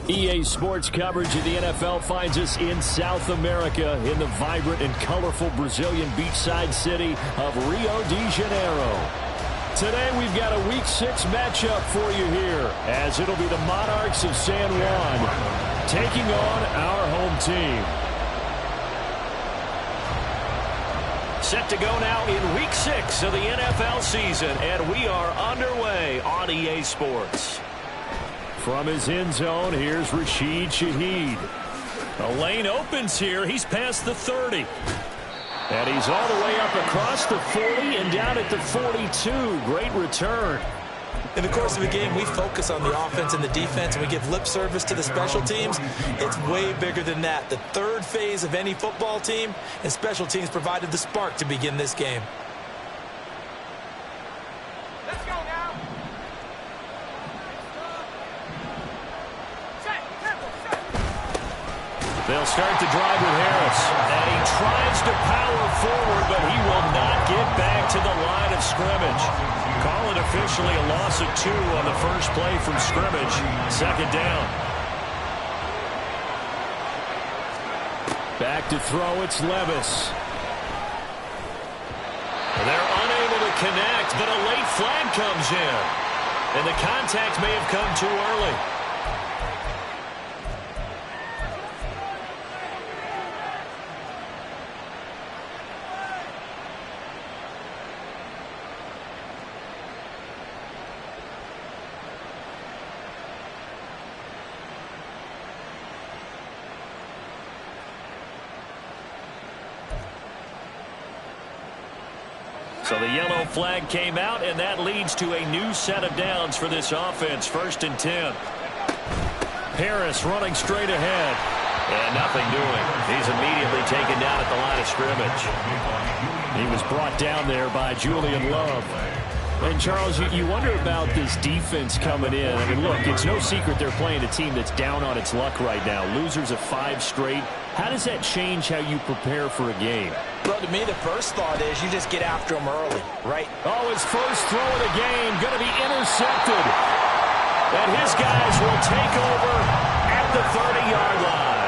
EA Sports coverage of the NFL finds us in South America in the vibrant and colorful Brazilian beachside city of Rio de Janeiro. Today we've got a Week 6 matchup for you here, as it'll be the Monarchs of San Juan taking on our home team. Set to go now in Week 6 of the NFL season, and we are underway on EA Sports. From his end zone, here's Rashid Shaheed. The lane opens here. He's past the 30. And he's all the way up across the 40 and down at the 42. Great return. In the course of a game, we focus on the offense and the defense, and we give lip service to the special teams. It's way bigger than that. The third phase of any football team, and special teams provided the spark to begin this game. Let's go now. They'll start the drive with Harris. And he tries to power forward, but he will not get back to the line of scrimmage. Call it officially a loss of 2 on the first play from scrimmage. Second down. Back to throw, it's Levis. They're unable to connect, but a late flag comes in. And the contact may have come too early. So the yellow flag came out, and that leads to a new set of downs for this offense. 1st and 10. Harris running straight ahead. And nothing doing. He's immediately taken down at the line of scrimmage. He was brought down there by Julian Love. And, Charles, you wonder about this defense coming in. I mean, look, it's no secret they're playing a team that's down on its luck right now. Losers of 5 straight. How does that change how you prepare for a game? Well, to me, the first thought is you just get after them early, right? Oh, his first throw of the game going to be intercepted. And his guys will take over at the 30-yard line.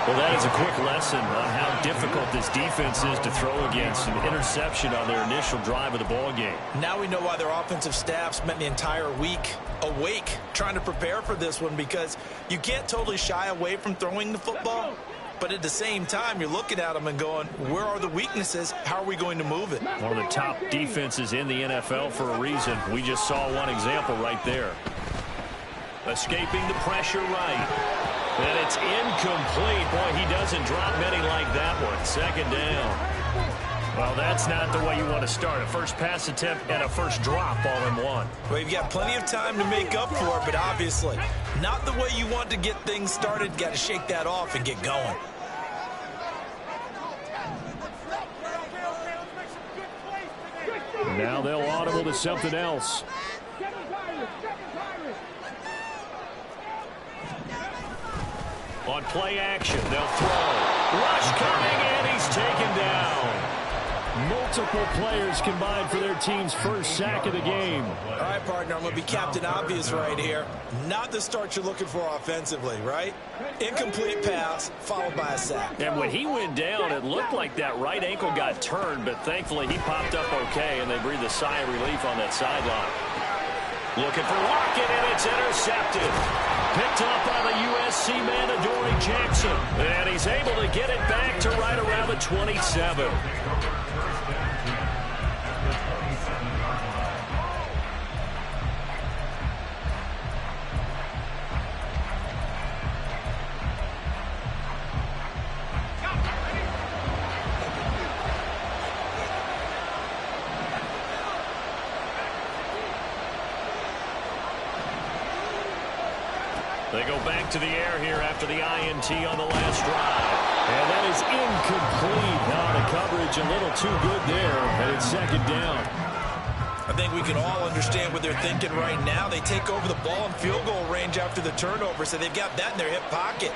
Well, that is a quick lesson on how difficult this defense is to throw against. An interception on their initial drive of the ball game. Now we know why their offensive staff spent the entire week awake trying to prepare for this one, because you can't totally shy away from throwing the football. But at the same time, you're looking at them and going, where are the weaknesses? How are we going to move it? One of the top defenses in the NFL for a reason. We just saw one example right there. Escaping the pressure right. And it's incomplete. Boy, he doesn't drop many like that one. 2nd down. Well, that's not the way you want to start. A first pass attempt and a first drop all in one. Well, you've got plenty of time to make up for it, but obviously not the way you want to get things started. Got to shake that off and get going. Now they'll audible to something else. On play action, they'll throw. Rush coming, and he's taken down. Multiple players combined for their team's first sack of the game. All right, partner, I'm going to be Captain Obvious right here. Not the start you're looking for offensively, right? Incomplete pass, followed by a sack. And when he went down, it looked like that right ankle got turned, but thankfully he popped up okay, and they breathed a sigh of relief on that sideline. Looking for Lockett, and it's intercepted. Picked up by the USC man, Adoree Jackson. And he's able to get it back to right around the 27. They go back to the air here after the INT on the last drive. And that is incomplete. Now the coverage a little too good there, and it's 2nd down. I think we can all understand what they're thinking right now. They take over the ball in field goal range after the turnover, so they've got that in their hip pocket.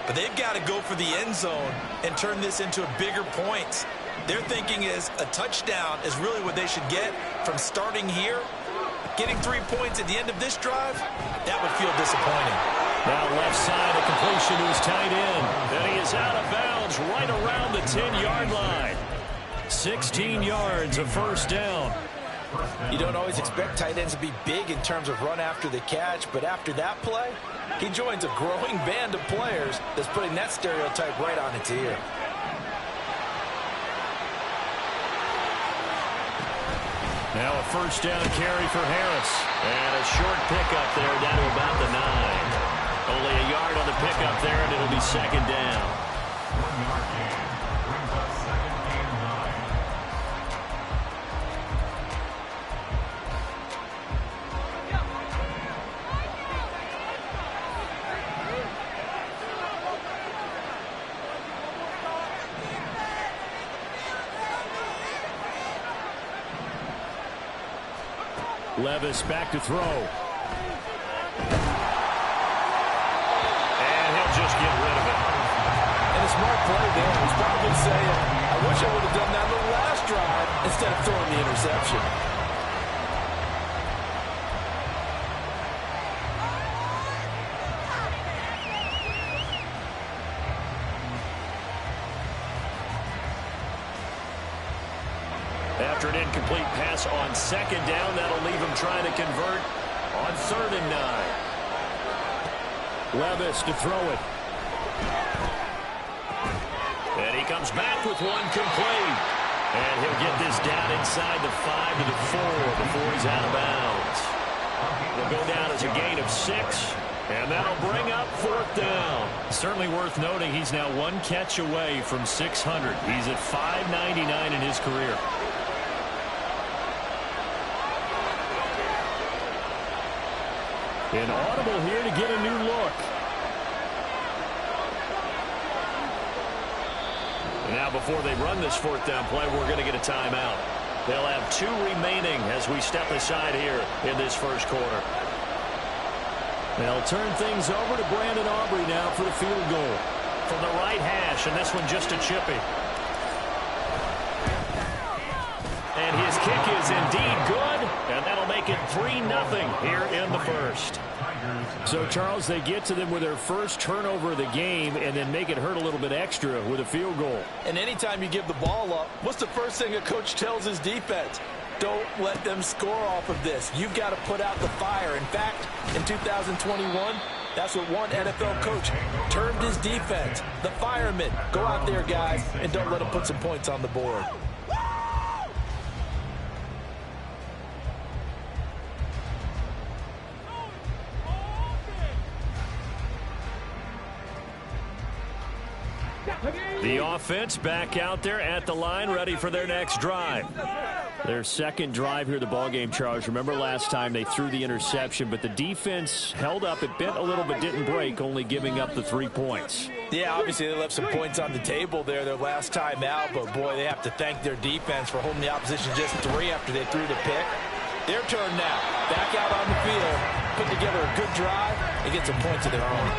But they've got to go for the end zone and turn this into a bigger points. Their thinking is a touchdown is really what they should get from starting here. Getting 3 points at the end of this drive, that would feel disappointing. Now left side, a completion to his tight end. And he is out of bounds right around the 10-yard line. 16 yards, a first down. You don't always expect tight ends to be big in terms of run after the catch, but after that play, he joins a growing band of players that's putting that stereotype right on its ear. Now a first down carry for Harris. And a short pickup there down to about the 9. Only a yard on the pickup there, and it'll be second down. 1 yard gain. Brings up second and 9. Levis back to throw. And he'll just get rid of it. And a smart play there. He's probably saying, I wish I would have done that on the last drive instead of throwing the interception. After an incomplete pass on second down, that'll leave him trying to convert on 3rd and 9. Levis to throw it. And he comes back with one complete. And he'll get this down inside the 5 to the 4 before he's out of bounds. It'll go down as a gain of 6. And that'll bring up 4th down. Certainly worth noting he's now one catch away from 600. He's at 599 in his career. An audible here to get a new look. And now before they run this 4th down play, we're going to get a timeout. They'll have 2 remaining as we step aside here in this first quarter. They'll turn things over to Brandon Aubrey now for the field goal. From the right hash, and this one just a chippy. And his kick is indeed good, and that'll make it 3-0 here in the first. So, Charles, they get to them with their first turnover of the game and then make it hurt a little bit extra with a field goal. And anytime you give the ball up, what's the first thing a coach tells his defense? Don't let them score off of this. You've got to put out the fire. In fact, in 2021, that's what one NFL coach termed his defense. The firemen. Go out there, guys, and don't let them put some points on the board. The offense back out there at the line, ready for their next drive. Their second drive here, the ballgame, Charles. Remember last time they threw the interception, but the defense held up. It bent a little but didn't break, only giving up the 3 points. Yeah, obviously they left some points on the table there their last time out, but boy, they have to thank their defense for holding the opposition just 3 after they threw the pick. Their turn now. Back out on the field, put together a good drive, and get some points of their own.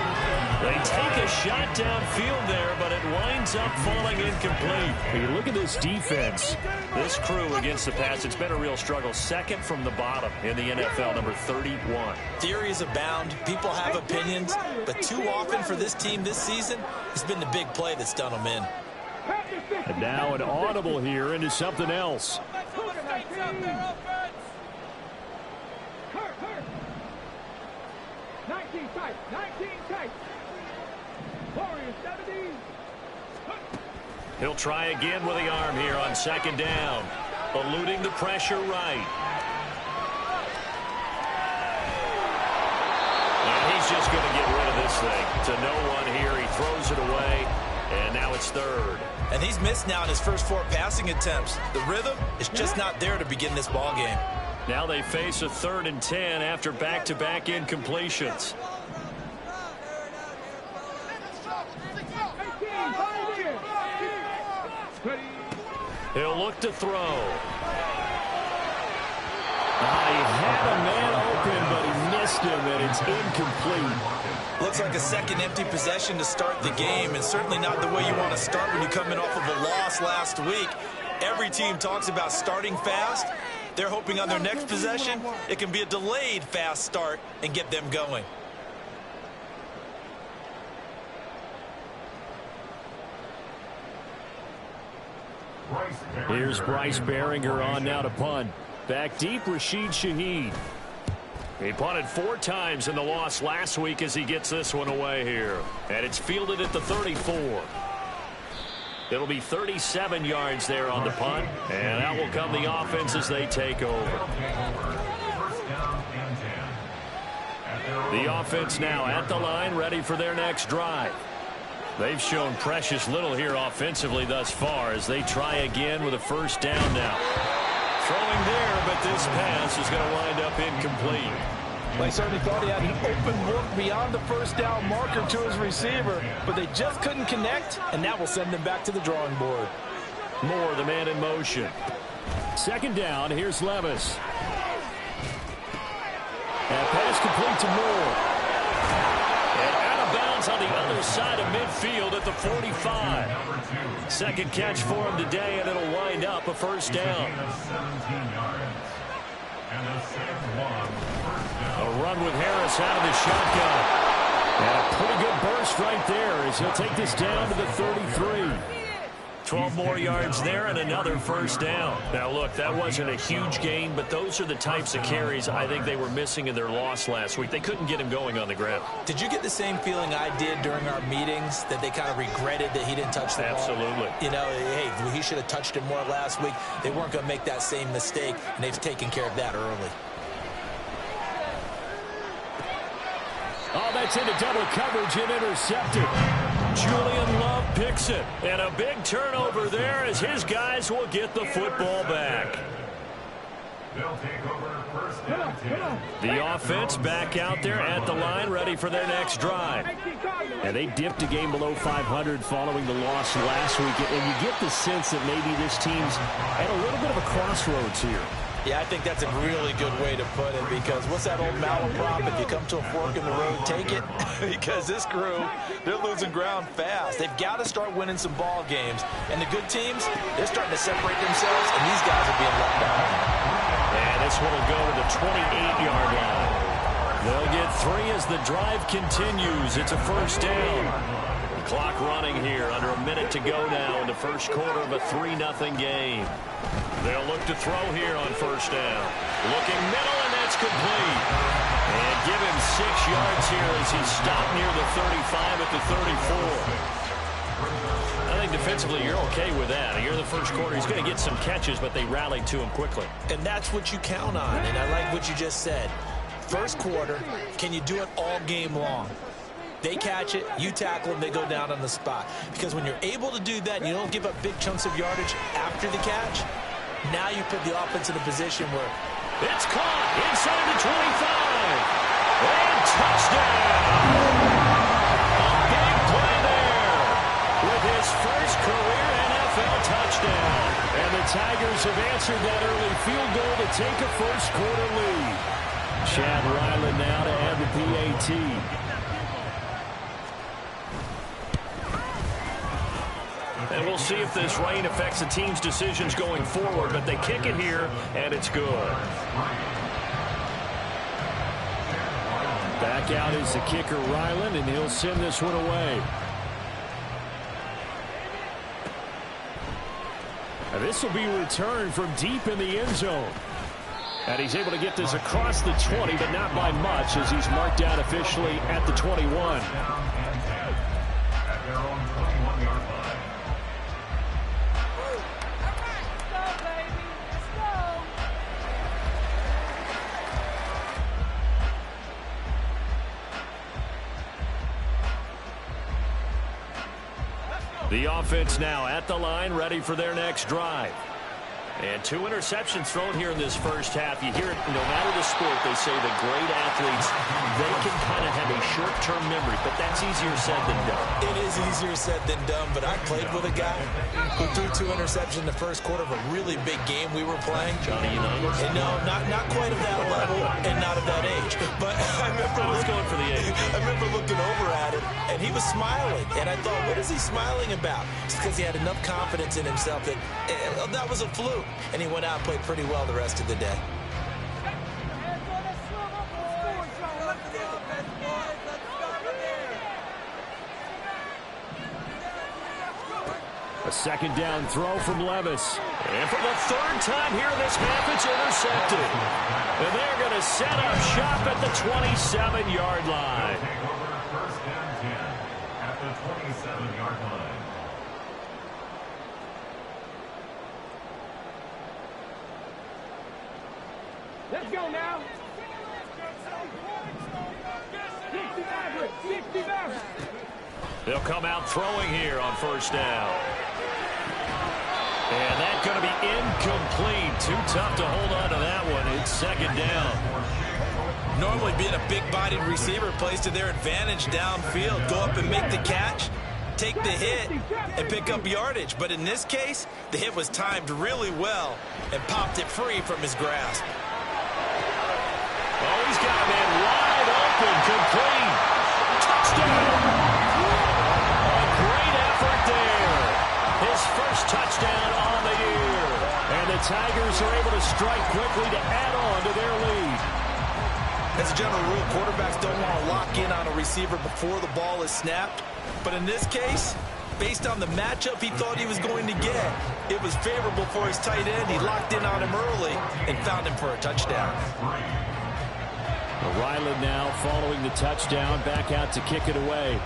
They take a shot downfield there, but it winds up falling incomplete. When you look at this defense, this crew against the pass, it's been a real struggle. Second from the bottom in the NFL, number 31. Theories abound. People have opinions. But too often for this team this season, it's been the big play that's done them in. And now an audible here into something else. 19 tight, 19 tight. Warriors 70. He'll try again with the arm here on second down. Eluding the pressure right. And he's just going to get rid of this thing. To no one here. He throws it away. And now it's 3rd. And he's missed now in his first 4 passing attempts. The rhythm is just not there to begin this ball game. Now they face a 3rd and 10 after back-to-back incompletions. He'll look to throw. He had a man open, but he missed him, and it's incomplete. Looks like a second empty possession to start the game, and certainly not the way you want to start when you come in off of a loss last week. Every team talks about starting fast. They're hoping on their next possession, it can be a delayed fast start and get them going. Here's Bryce Behringer on now to punt. Back deep, Rashid Shaheed. He punted 4 times in the loss last week as he gets this one away here. And it's fielded at the 34. It'll be 37 yards there on the punt. And out will come the offense as they take over. The offense now at the line, ready for their next drive. They've shown precious little here offensively thus far as they try again with a first down now. Throwing there, but this pass is going to wind up incomplete. They certainly thought he had an open look beyond the first down marker to his receiver, but they just couldn't connect, and that will send them back to the drawing board. Moore, the man in motion. Second down, here's Levis. And pass complete to Moore. And out of bounds on the other side of midfield at the 45. Second catch for him today, and it'll wind up a first down. A run with Harris out of the shotgun. And a pretty good burst right there as he'll take this down to the 33. 12 more yards there and another first down. Now, look, that wasn't a huge gain, but those are the types of carries I think they were missing in their loss last week. They couldn't get him going on the ground. Did you get the same feeling I did during our meetings, that they kind of regretted that he didn't touch the ball? Absolutely. You know, hey, he should have touched it more last week. They weren't going to make that same mistake, and they've taken care of that early. Oh, that's into double coverage and intercepted. Julian Love picks it. And a big turnover there as his guys will get the football back. They'll take over first down 10. The offense back out there at the line, ready for their next drive. And they dipped a game below 500 following the loss last week. And you get the sense that maybe this team's at a little bit of a crossroads here. Yeah, I think that's a really good way to put it, because what's that old malaprop? If you come to a fork in the road, take it. Because this crew, they're losing ground fast. They've got to start winning some ball games. And the good teams, they're starting to separate themselves, and these guys are being left behind. And this one will go to the 28-yard line. They'll get 3 as the drive continues. It's a first down. The clock running here, under a minute to go now in the first quarter of a 3-0 game. They'll look to throw here on first down. Looking middle, and that's complete. And give him 6 yards here as he's stopped near the 35 at the 34. I think defensively you're okay with that. Here in the first quarter, he's going to get some catches, but they rallied to him quickly. And that's what you count on, and I like what you just said. First quarter, can you do it all game long? They catch it, you tackle them, they go down on the spot. Because when you're able to do that and you don't give up big chunks of yardage after the catch, now you put the offense in a position where it's caught inside the 25. And touchdown. A big play there with his first career NFL touchdown. And the Tigers have answered that early field goal to take a first quarter lead. Chad Ryland now to add the PAT. And we'll see if this rain affects the team's decisions going forward, but they kick it here, and it's good. Back out is the kicker, Ryland, and he'll send this one away. And this will be returned from deep in the end zone. And he's able to get this across the 20, but not by much, as he's marked out officially at the 21. At their own 21-yard line. The offense now at the line, ready for their next drive. And 2 interceptions thrown here in this first half. You hear it, no matter the sport, they say the great athletes, they can kind of have a short-term memory, but that's easier said than done. it is easier said than done, but I played with a guy who threw 2 interceptions in the first quarter of a really big game we were playing. Johnny Unitas? And no, not quite of that level and not of that age. But I remember going for the age. I remember looking over at him, and he was smiling. And I thought, what is he smiling about? It's because he had enough confidence in himself that that was a fluke. And he went out and played pretty well the rest of the day. second down throw from Levis. And for the third time here in this half, it's intercepted. And they're going to set up shop at the 27-yard line. Take over first and 10 at the 27-yard line. Let's go now. 60 back. They'll come out throwing here on first down. And that's going to be incomplete. Too tough to hold on to that one. It's second down. Normally being a big-bodied receiver plays to their advantage downfield. Go up and make the catch, take the hit, and pick up yardage. But in this case, the hit was timed really well and popped it free from his grasp. Oh, he's got a man wide open, complete. Touchdown. A great effort there. His first touchdown on the year. And the Tigers are able to strike quickly to add on to their lead. As a general rule, quarterbacks don't want to lock in on a receiver before the ball is snapped. But in this case, based on the matchup he thought he was going to get, it was favorable for his tight end. He locked in on him early and found him for a touchdown. Ryland now following the touchdown, back out to kick it away.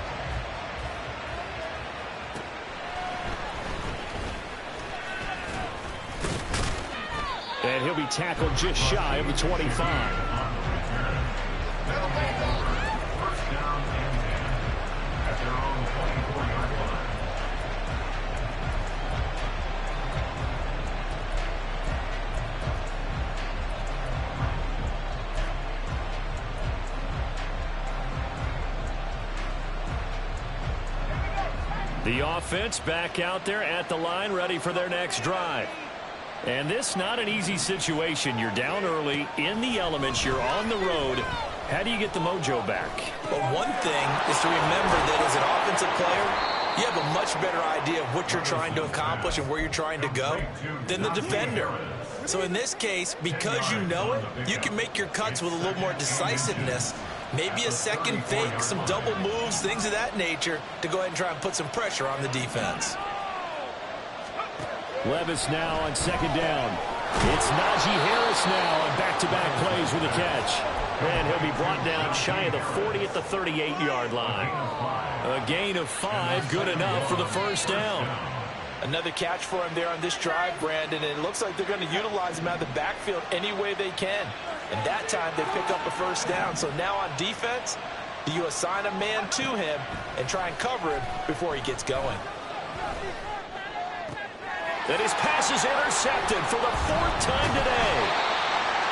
And he'll be tackled just shy of the 25. First down and 10 at their own 24-yard line. The offense back out there at the line, ready for their next drive. And this not an easy situation. You're down early, in the elements, you're on the road. How do you get the mojo back? But one thing is to remember that as an offensive player, you have a much better idea of what you're trying to accomplish and where you're trying to go than the defender. So in this case, because you know it, you can make your cuts with a little more decisiveness. Maybe a second fake, some double moves, things of that nature to go ahead and try and put some pressure on the defense. Levis now on second down. It's Najee Harris now on back-to-back plays with a catch. And he'll be brought down shy of the 40 at the 38-yard line. A gain of 5, good enough for the first down. Another catch for him there on this drive, Brandon, and it looks like they're going to utilize him out of the backfield any way they can. And that time they pick up a first down. So now on defense, you assign a man to him and try and cover him before he gets going. And his pass is intercepted for the 4th time today.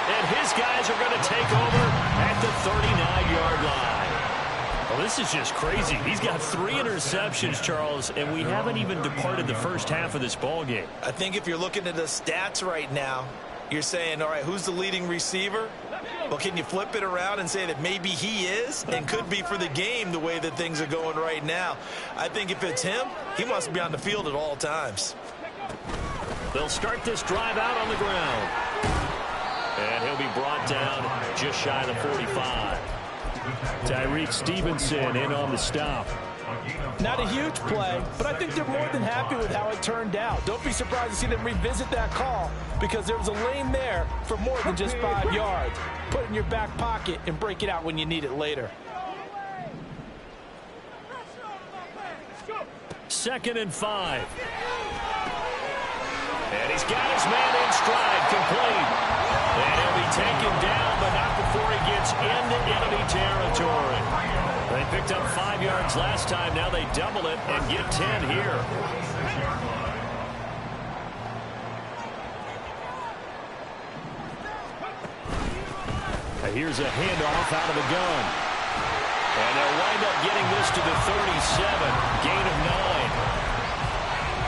And his guys are going to take over at the 39-yard line. Well, this is just crazy. He's got 3 interceptions, Charles, and we haven't even departed the first half of this ballgame. I think if you're looking at the stats right now, you're saying, all right, who's the leading receiver? Well, can you flip it around and say that maybe he is and could be for the game the way that things are going right now? I think if it's him, he wants to be on the field at all times. They'll start this drive out on the ground. And he'll be brought down just shy of the 45. Tyreek Stevenson in on the stop. Not a huge play, but I think they're more than happy with how it turned out. Don't be surprised to see them revisit that call because there was a lane there for more than just 5 yards. Put it in your back pocket and break it out when you need it later. 2nd and 5. And he's got his man in stride, complete. And he'll be taken down, but not before he gets into enemy territory. They picked up 5 yards last time. Now they double it and get 10 here. Here's a handoff out of the gun. And they'll wind up getting this to the 37. Gain of 9.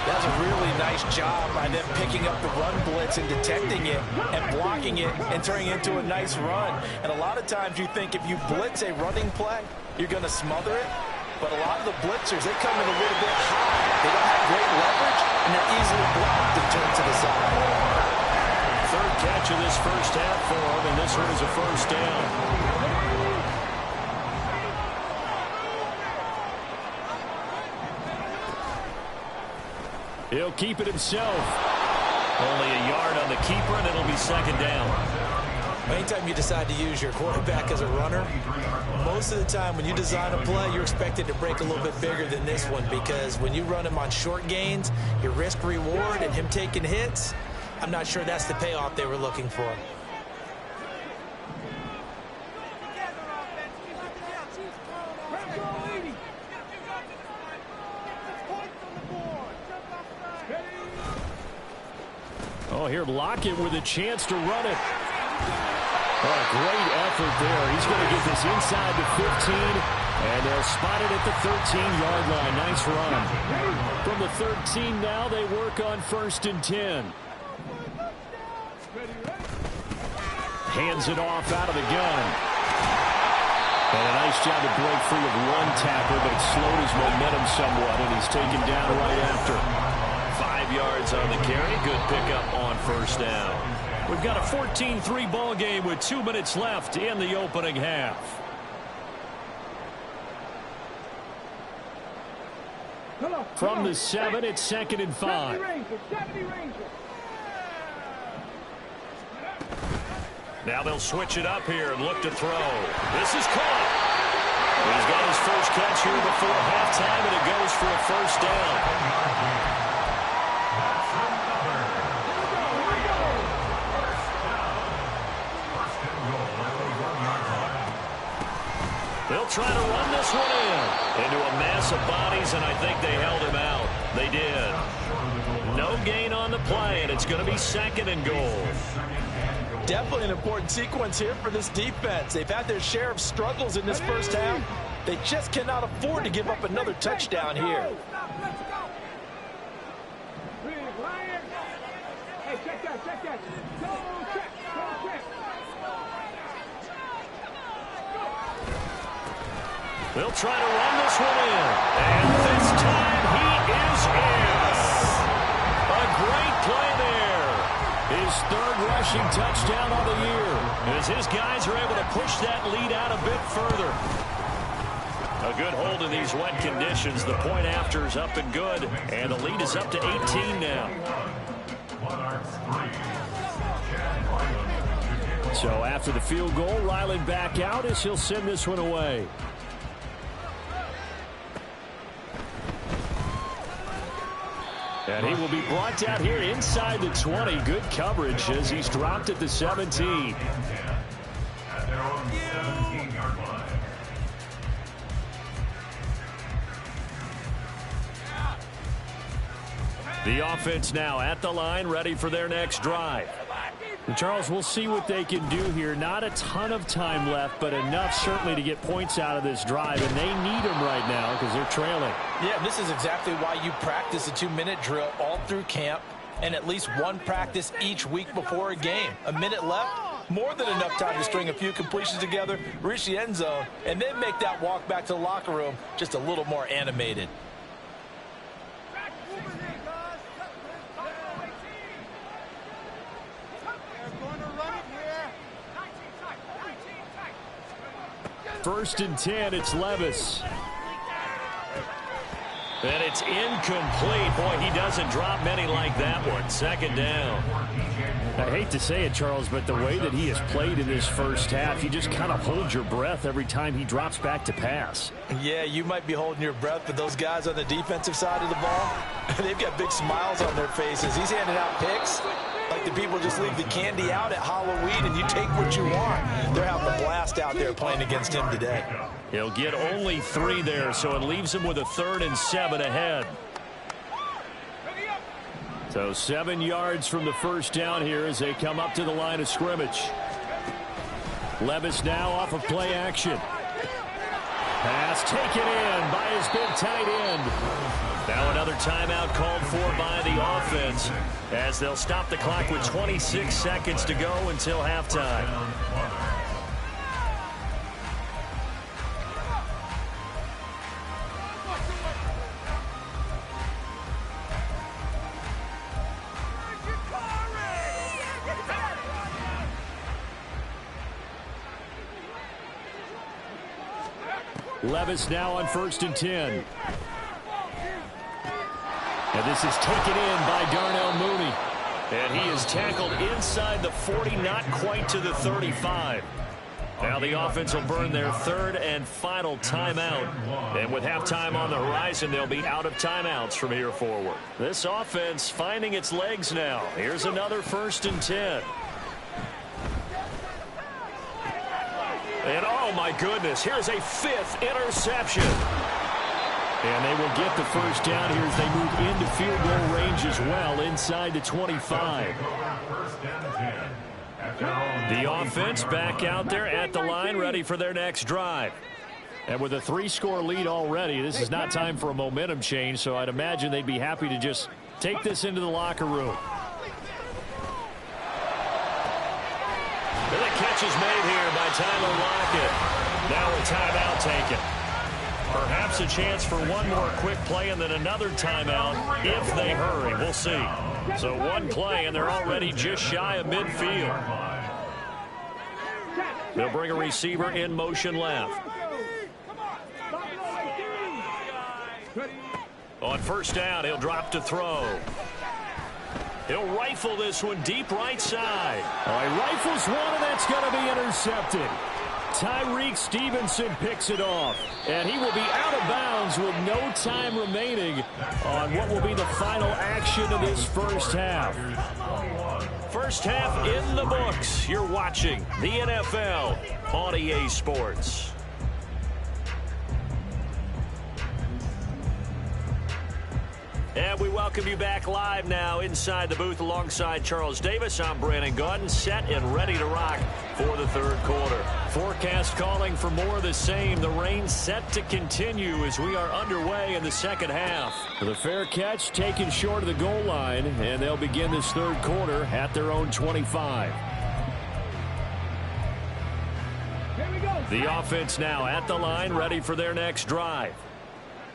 That's a really nice job by them picking up the run blitz and detecting it and blocking it and turning it into a nice run. And a lot of times you think if you blitz a running play, you're going to smother it. But a lot of the blitzers, they come in a little bit high. They don't have great leverage, and they're easily blocked and turned to the side. 3rd catch of this first half for him, and this one is a first down. He'll keep it himself. Only a yard on the keeper, and it'll be second down. Anytime you decide to use your quarterback as a runner, most of the time when you design a play, you're expected to break a little bit bigger than this one, because when you run him on short gains, your risk-reward and him taking hits, I'm not sure that's the payoff they were looking for. Oh, here Lockett with a chance to run it. Oh, great effort there. He's going to get this inside the 15, and they'll spot it at the 13-yard line. Nice run. From the 13 now, they work on 1st and 10. Hands it off out of the gun. And a nice job to break free of one tackle, but it slowed his momentum somewhat, and he's taken down right after. 5 yards on the carry. Good pickup on 1st down. We've got a 14-3 ball game with 2 minutes left in the opening half. From the 7, it's 2nd and 5. Now they'll switch it up here and look to throw. This is caught. He's got his first catch here before halftime, and it goes for a 1st down. They'll try to run this one into a mass of bodies, and I think they held him out. They did. No gain on the play, and it's going to be 2nd and goal. Definitely an important sequence here for this defense. They've had their share of struggles in this first half. They just cannot afford to give up another touchdown here. Hey, check that. Go check. They'll try to run this one in. And this time he is in. A great play there. His 3rd rushing touchdown of the year, as his guys are able to push that lead out a bit further. A good hold in these wet conditions. The point after is up and good, and the lead is up to 18 now. So after the field goal, Ryland back out as he'll send this one away. And he will be brought down here inside the 20. Good coverage as he's dropped at the 17. The offense now at the line, ready for their next drive. And Charles, we'll see what they can do here. Not a ton of time left, but enough certainly to get points out of this drive, and they need them right now because they're trailing. Yeah, this is exactly why you practice a 2-minute drill all through camp and at least one practice each week before a game. A minute left, more than enough time to string a few completions together, reach the end zone, and then make that walk back to the locker room just a little more animated. First and 10, it's Levis. And it's incomplete. Boy, he doesn't drop many like that one. 2nd down. I hate to say it, Charles, but the way that he has played in this first half, you just kind of hold your breath every time he drops back to pass. Yeah, you might be holding your breath, but those guys on the defensive side of the ball, they've got big smiles on their faces. He's handing out picks like the people just leave the candy out at Halloween and you take what you want. They're having a blast out there playing against him today. He'll get only 3 there, so it leaves him with a 3rd and 7 ahead. So 7 yards from the first down here as they come up to the line of scrimmage. Levis now off of play action. Pass taken in by his big tight end. Now another timeout called for by the offense as they'll stop the clock with 26 seconds to go until halftime. Levis now on 1st and 10. And this is taken in by Darnell Mooney. And he is tackled inside the 40, not quite to the 35. Now the offense will burn their third and final timeout. And with halftime on the horizon, they'll be out of timeouts from here forward. This offense finding its legs now. Here's another 1st and 10. And oh my goodness, here's a 5th interception. And they will get the first down here as they move into field goal range as well inside the 25. The offense back out there at the line, ready for their next drive. And with a 3-score lead already, this is not time for a momentum change, so I'd imagine they'd be happy to just take this into the locker room. And the catch is made here by Tyler Lockett. Now a timeout taken. Perhaps a chance for one more quick play and then another timeout if they hurry. We'll see. So one play, and they're already just shy of midfield. They'll bring a receiver in motion left. On 1st down, he'll drop to throw. He'll rifle this one deep right side. He rifles one, and that's going to be intercepted. Tyreek Stevenson picks it off, and he will be out of bounds with no time remaining on what will be the final action of this first half. First half in the books. You're watching the NFL on EA Sports. And we welcome you back live now inside the booth alongside Charles Davis. I'm Brandon Gaudin, set and ready to rock for the 3rd quarter. Forecast calling for more of the same. The rain set to continue as we are underway in the 2nd half. The fair catch taken short of the goal line, and they'll begin this 3rd quarter at their own 25. The offense now at the line, ready for their next drive.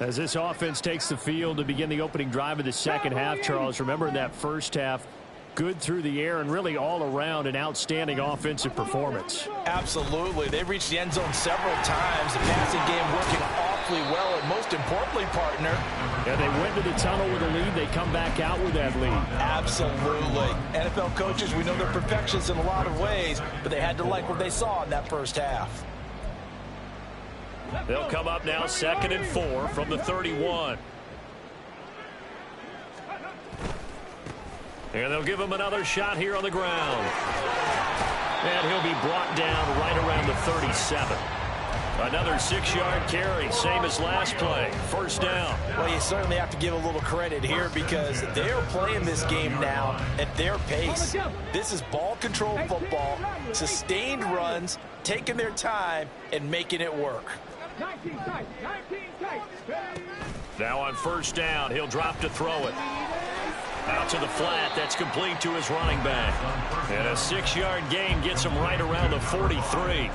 As this offense takes the field to begin the opening drive of the 2nd half, Charles, remember in that 1st half, good through the air and really all around an outstanding offensive performance. Absolutely. They've reached the end zone several times. The passing game working awfully well, and most importantly, partner. And they went to the tunnel with a lead. They come back out with that lead. Absolutely. NFL coaches, we know they're perfectionists in a lot of ways, but they had to like what they saw in that 1st half. They'll come up now 2nd and 4 from the 31. And they'll give him another shot here on the ground. And he'll be brought down right around the 37. Another 6-yard carry, same as last play. 1st down. Well, you certainly have to give a little credit here because they're playing this game now at their pace. This is ball control football, sustained runs, taking their time, and making it work. Now on 1st down, he'll drop to throw it. Out to the flat, that's complete to his running back. And a 6-yard gain gets him right around the 43.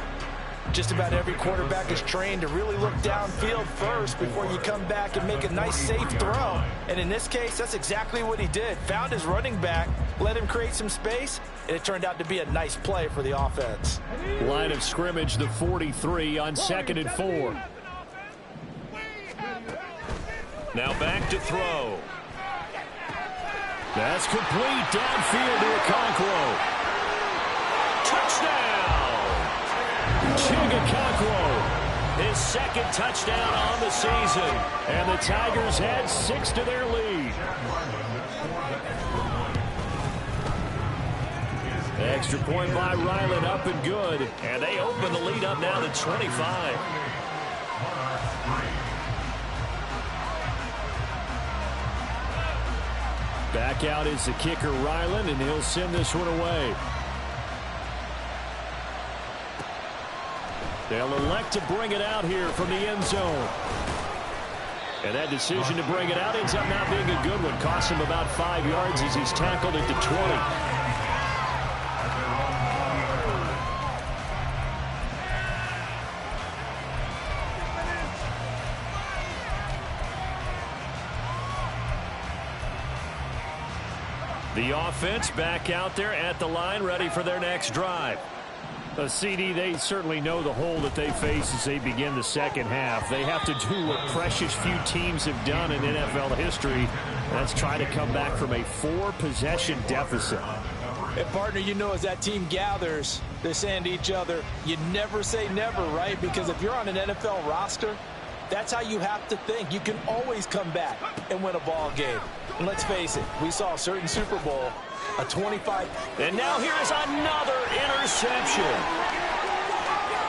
Just about every quarterback is trained to really look downfield first before you come back and make a nice, safe throw. And in this case, that's exactly what he did. Found his running back, let him create some space, and it turned out to be a nice play for the offense. Line of scrimmage, the 43 on 2nd and 4. Now back to throw. That's complete downfield to Okonkwo. Touchdown! Okonkwo, his 2nd touchdown on the season. And the Tigers add 6 to their lead. Extra point by Ryland, up and good. And they open the lead up now to 25. Back out is the kicker, Ryland, and he'll send this one away. They'll elect to bring it out here from the end zone. And that decision to bring it out ends up not being a good one. Costs him about 5 yards as he's tackled at the 20. The offense back out there at the line, ready for their next drive. CD, they certainly know the hole that they face as they begin the second half. They have to do what precious few teams have done in NFL history. That's try to come back from a 4-possession deficit. And, partner, you know, as that team gathers, they're saying to each other, you never say never, right? Because if you're on an NFL roster, that's how you have to think. You can always come back and win a ball game. And let's face it, we saw a certain Super Bowl, a 25. And now here's another interception.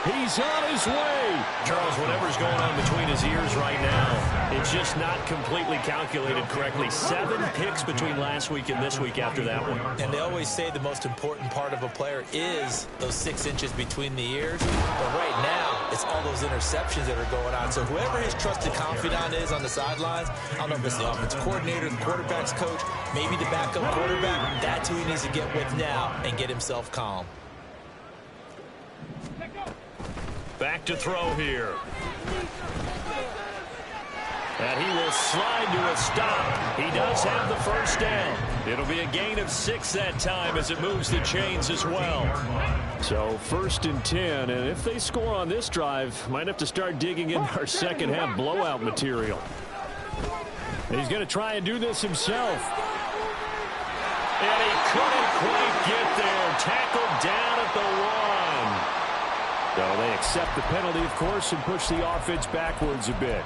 He's on his way. Charles, whatever's going on between his ears right now, it's just not completely calculated correctly. 7 picks between last week and this week after that one. And they always say the most important part of a player is those 6 inches between the ears. But right now, it's all those interceptions that are going on. So whoever his trusted confidant is on the sidelines, I don't know if it's the offensive coordinator, the quarterback's coach, maybe the backup quarterback, that's who he needs to get with now and get himself calm. Back to throw here. And he will slide to a stop. He does have the first down. It'll be a gain of 6 that time as it moves the chains as well. So 1st and 10, and if they score on this drive, might have to start digging into our second half blowout material. And he's going to try and do this himself. And he couldn't quite get there. Tackled down at the 1. So they accept the penalty, of course, and push the offense backwards a bit.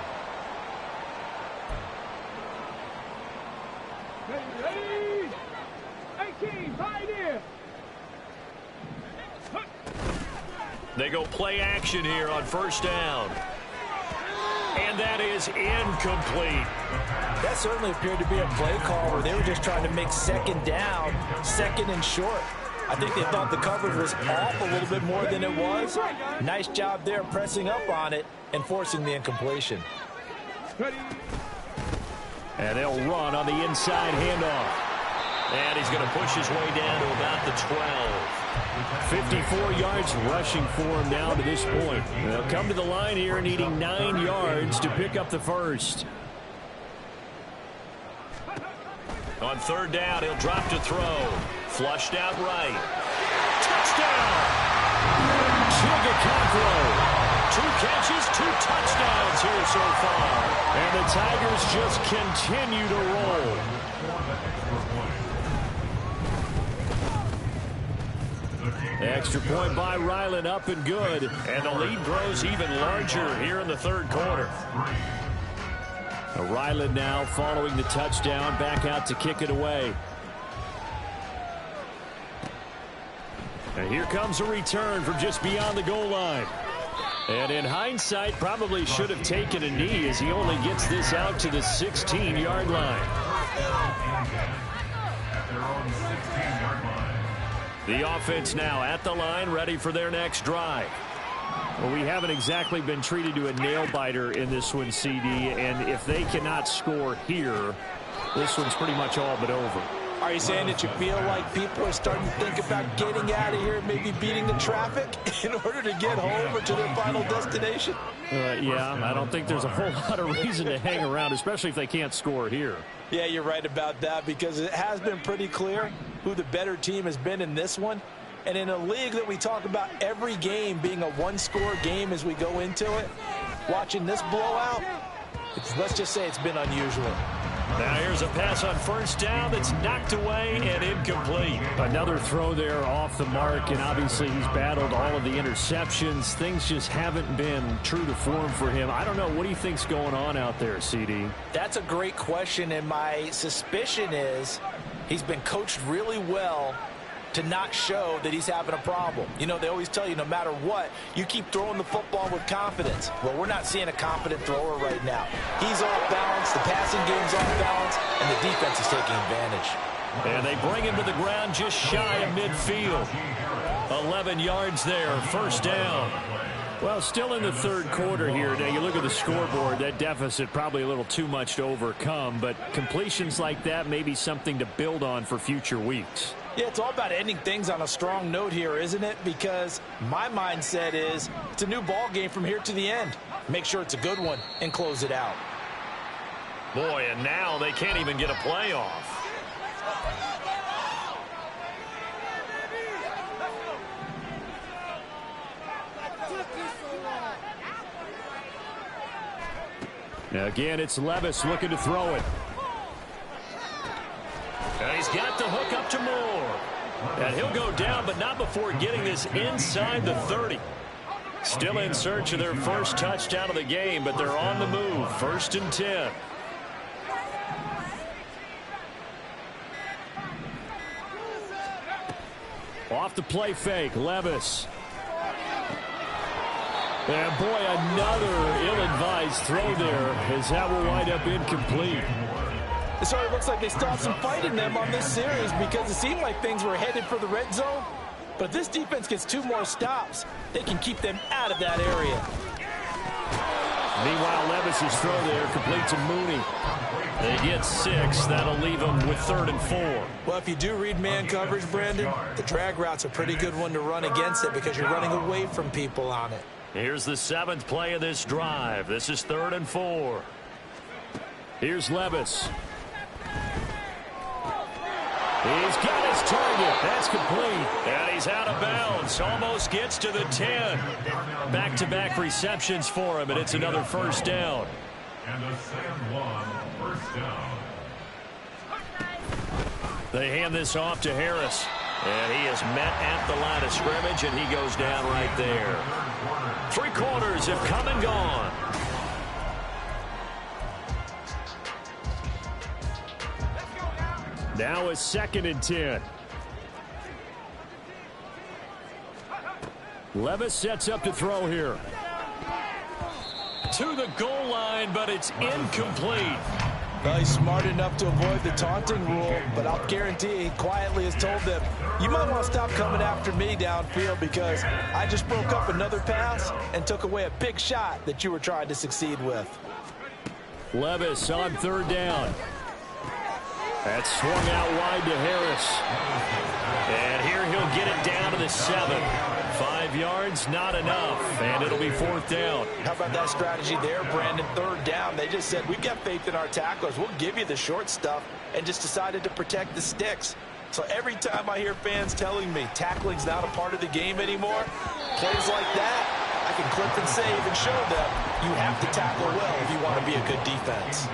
Ready? 18, right here. They go play action here on 1st down. And that is incomplete. That certainly appeared to be a play call where they were just trying to make 2nd down, 2nd and short. I think they thought the coverage was off a little bit more than it was. Nice job there pressing up on it and forcing the incompletion. And they'll run on the inside handoff. And he's going to push his way down to about the 12. 54 yards rushing for him now to this point. They'll come to the line here needing 9 yards to pick up the first. On 3rd down, he'll drop to throw. Flushed out right. Touchdown! Chigga 2 catches, 2 touchdowns here so far. And the Tigers just continue to roll. The extra point by Ryland up and good. And the lead grows even larger here in the 3rd quarter. Ryland now following the touchdown, back out to kick it away. And here comes a return from just beyond the goal line. And in hindsight, probably should have taken a knee as he only gets this out to the 16-yard line. The offense now at the line, ready for their next drive. Well, we haven't exactly been treated to a nail-biter in this one, CD, and if they cannot score here, this one's pretty much all but over. Are you saying that you feel like people are starting to think about getting out of here, maybe beating the traffic in order to get home or to their final destination? Yeah, I don't think there's a whole lot of reason to hang around, especially if they can't score here. Yeah, you're right about that because it has been pretty clear who the better team has been in this one. And in a league that we talk about every game being a 1-score game as we go into it, watching this blowout, let's just say it's been unusual. Now here's a pass on 1st down that's knocked away and incomplete. Another throw there off the mark, and obviously he's battled all of the interceptions. Things just haven't been true to form for him. I don't know. What do you think's going on out there, CD? That's a great question, and my suspicion is he's been coached really well to not show that he's having a problem. You know, they always tell you no matter what, you keep throwing the football with confidence. Well, we're not seeing a confident thrower right now. He's off balance, the passing game's off balance, and the defense is taking advantage. And they bring him to the ground just shy of midfield. 11 yards there, 1st down. Well, still in the 3rd quarter here. Now, you look at the scoreboard, that deficit probably a little too much to overcome, but completions like that may be something to build on for future weeks. Yeah, it's all about ending things on a strong note here, isn't it? Because my mindset is it's a new ball game from here to the end. Make sure it's a good one and close it out. Boy, and now they can't even get a play off. Again, it's Levis looking to throw it. And he's got the hook up to Moore. And he'll go down, but not before getting this inside the 30. Still in search of their first touchdown of the game, but they're on the move. 1st and 10. Off the play fake, Levis. And boy, another ill-advised throw there, as that will wind up incomplete. It sort of looks like they stopped some fight in them on this series because it seemed like things were headed for the red zone. But if this defense gets 2 more stops, they can keep them out of that area. Meanwhile, Levis's throw there completes to Mooney. They get 6. That'll leave them with 3rd and 4. Well, if you do read man coverage, Brandon, the drag route's a pretty good one to run against it because you're running away from people on it. Here's the 7th play of this drive. This is 3rd and 4. Here's Levis. He's got his target. That's complete. And he's out of bounds. Almost gets to the 10. Back-to-back receptions for him, and it's another 1st down. And a San Juan 1st down. They hand this off to Harris. And he is met at the line of scrimmage, and he goes down right there. 3 quarters have come and gone. Now it's 2nd and 10. Levis sets up to throw here. To the goal line, but it's incomplete. Well, he's smart enough to avoid the taunting rule, but I'll guarantee he quietly has told them, you might want to stop coming after me downfield because I just broke up another pass and took away a big shot that you were trying to succeed with. Levis on 3rd down. That's swung out wide to Harris. And here he'll get it down to the 7. 5 yards, not enough, and it'll be 4th down. How about that strategy there, Brandon? 3rd down. They just said, we've got faith in our tacklers. We'll give you the short stuff, and just decided to protect the sticks. So every time I hear fans telling me tackling's not a part of the game anymore, plays like that, I can clip and save and show them you have to tackle well if you want to be a good defense.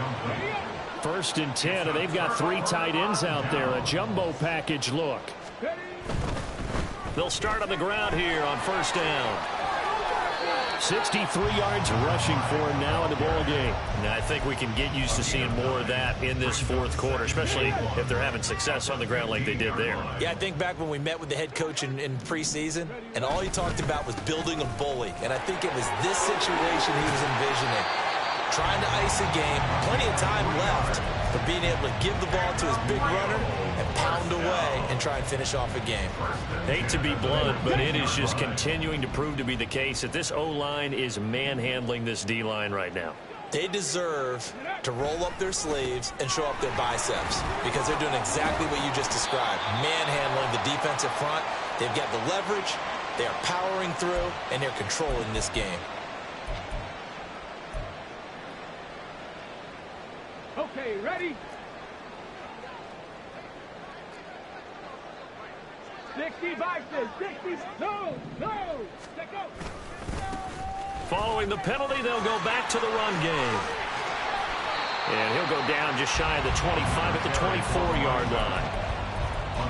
1st and 10, and they've got 3 tight ends out there. A jumbo package look. They'll start on the ground here on 1st down. 63 yards rushing for him now in the ball game. Now, I think we can get used to seeing more of that in this 4th quarter, especially if they're having success on the ground like they did there. Yeah, I think back when we met with the head coach in preseason, and all he talked about was building a bully. And I think it was this situation he was envisioning. Trying to ice a game, plenty of time left for being able to give the ball to his big runner and pound away and try and finish off a game. Hate to be blunt, but it is just continuing to prove to be the case that this O-line is manhandling this D-line right now. They deserve to roll up their sleeves and show up their biceps because they're doing exactly what you just described, manhandling the defensive front. They've got the leverage, they're powering through, and they're controlling this game. Okay, ready? 60 boxes, 60, no, let go. Following the penalty, they'll go back to the run game. And he'll go down just shy of the 25 at the 24-yard line.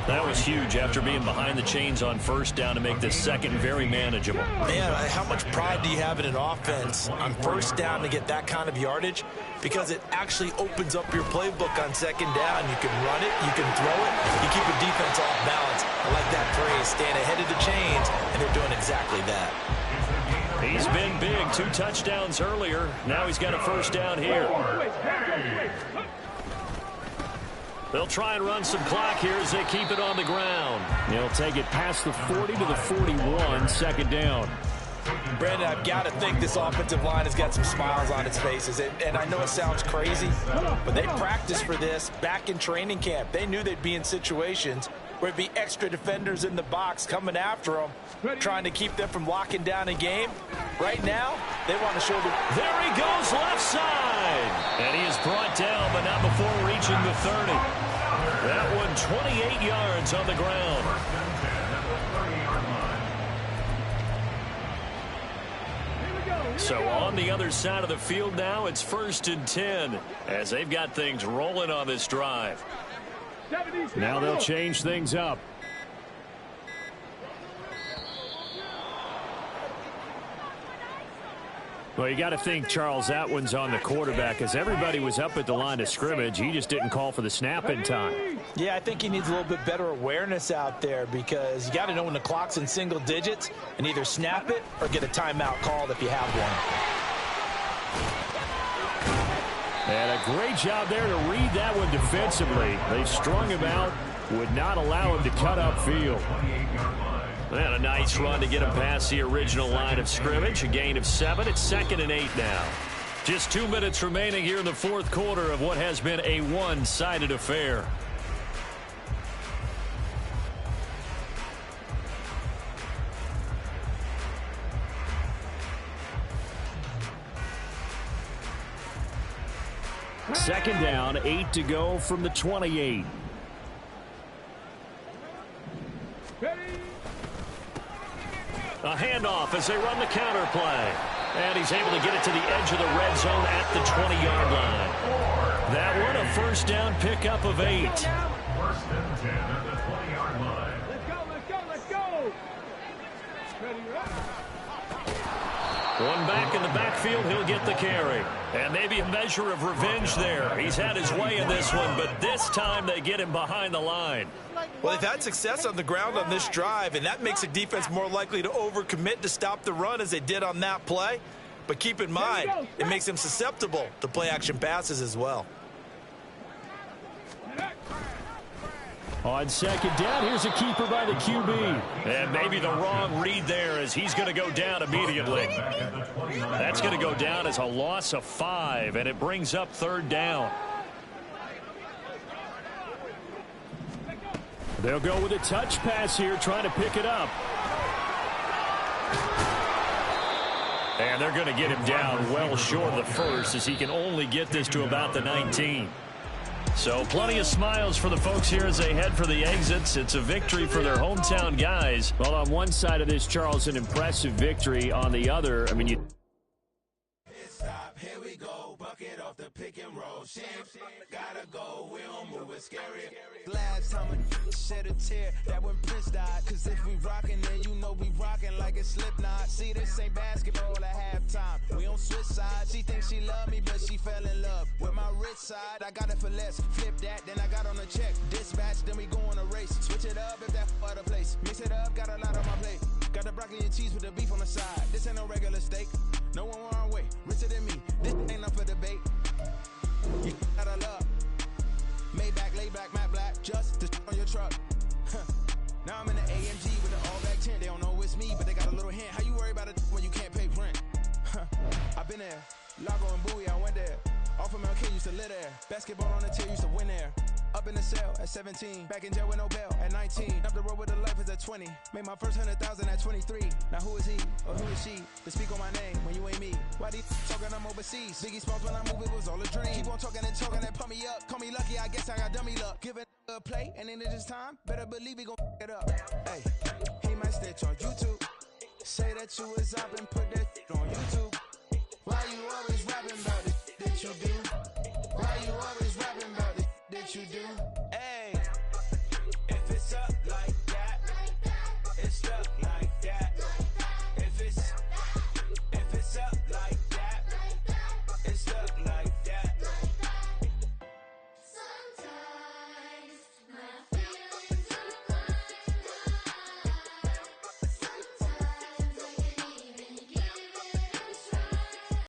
That was huge after being behind the chains on 1st down to make this 2nd very manageable. Man, how much pride do you have in an offense on 1st down to get that kind of yardage? Because it actually opens up your playbook on 2nd down. You can run it, you can throw it, you keep a defense off balance. I like that phrase, staying ahead of the chains, and they're doing exactly that. He's been big, 2 touchdowns earlier. Now he's got a 1st down here. They'll try and run some clock here as they keep it on the ground. They'll take it past the 40 to the 41, 2nd down. Brandon, I've got to think this offensive line has got some smiles on its faces. And I know it sounds crazy, but they practiced for this back in training camp. They knew they'd be in situations where it'd be extra defenders in the box coming after them, trying to keep them from locking down a game. Right now, they want to show the... There he goes, left side. And he is brought down, but not before reaching the 30. That one, 28 yards on the ground. Here we go, So on the other side of the field now, it's 1st and 10 as they've got things rolling on this drive. Now they'll change things up. Well, you got to think, Charles, that one's on the quarterback as everybody was up at the line of scrimmage. He just didn't call for the snap in time. Yeah, I think he needs a little bit better awareness out there because you got to know when the clock's in single digits and either snap it or get a timeout called if you have one. And a great job there to read that one defensively. They strung him out, would not allow him to cut upfield. And a nice run to get him past the original line of scrimmage. A gain of 7. It's 2nd and 8 now. Just 2 minutes remaining here in the 4th quarter of what has been a one-sided affair. Second down, 8 to go from the 28. A handoff as they run the counter play. And he's able to get it to the edge of the red zone at the 20-yard line. That one, a 1st down pickup of 8. 1st and 10 at the 20-yard line. Let's go. One back in the backfield, he'll get the carry. And maybe a measure of revenge there. He's had his way in this one, but this time they get him behind the line. Well, they've had success on the ground on this drive, and that makes a defense more likely to overcommit to stop the run as they did on that play. But keep in mind, it makes them susceptible to play-action passes as well. On 2nd down, here's a keeper by the QB. And maybe the wrong read there as he's going to go down immediately. That's going to go down as a loss of 5, and it brings up 3rd down. They'll go with a touch pass here, trying to pick it up. And they're going to get him down well short of the 1st as he can only get this to about the 19. So plenty of smiles for the folks here as they head for the exits. It's a victory for their hometown guys. Well, on one side of this, Charles, an impressive victory. On the other, I mean, you... Stop, here we go, bucket off the pick and roll. Gotta go, we don't move it scary. Last time I shed a tear, that when Prince died. Cause if we rockin', then you know we rockin' like a Slipknot. See, this ain't basketball at halftime. We on switch sides. She thinks she love me, but she fell in love with my rich side. I got it for less. Flip that, then I got on a check. Dispatch, then we go on a race. Switch it up if that other place. Mix it up, got a lot on my plate. Got the broccoli and cheese with the beef on the side. This ain't no regular steak. No one wrong way. Richer than me. This ain't up for debate. You gotta love. Maybach, laid back, matte black. Just to on your truck. Now I'm in the AMG with the all-black tent. They don't know it's me, but they got a little hint. How you worry about it when you can't pay rent? I've been there. Lago and Bowie, I went there. Off of MLK, used to live there. Basketball on the tier, used to win there. Up in the cell at 17. Back in jail with no bail at 19. Up the road with the life is at 20. Made my first 100,000 at 23. Now who is he or who is she to speak on my name when you ain't me? Why these talking I'm overseas? Biggie Smalls when I move it was all a dream. Keep on talking and pump me up. Call me lucky, I guess I got dummy luck. Give it a play and then this time, better believe he gon' it up. Hey, he might snitch on YouTube. Say that you was up and put that on YouTube. Why you always rapping about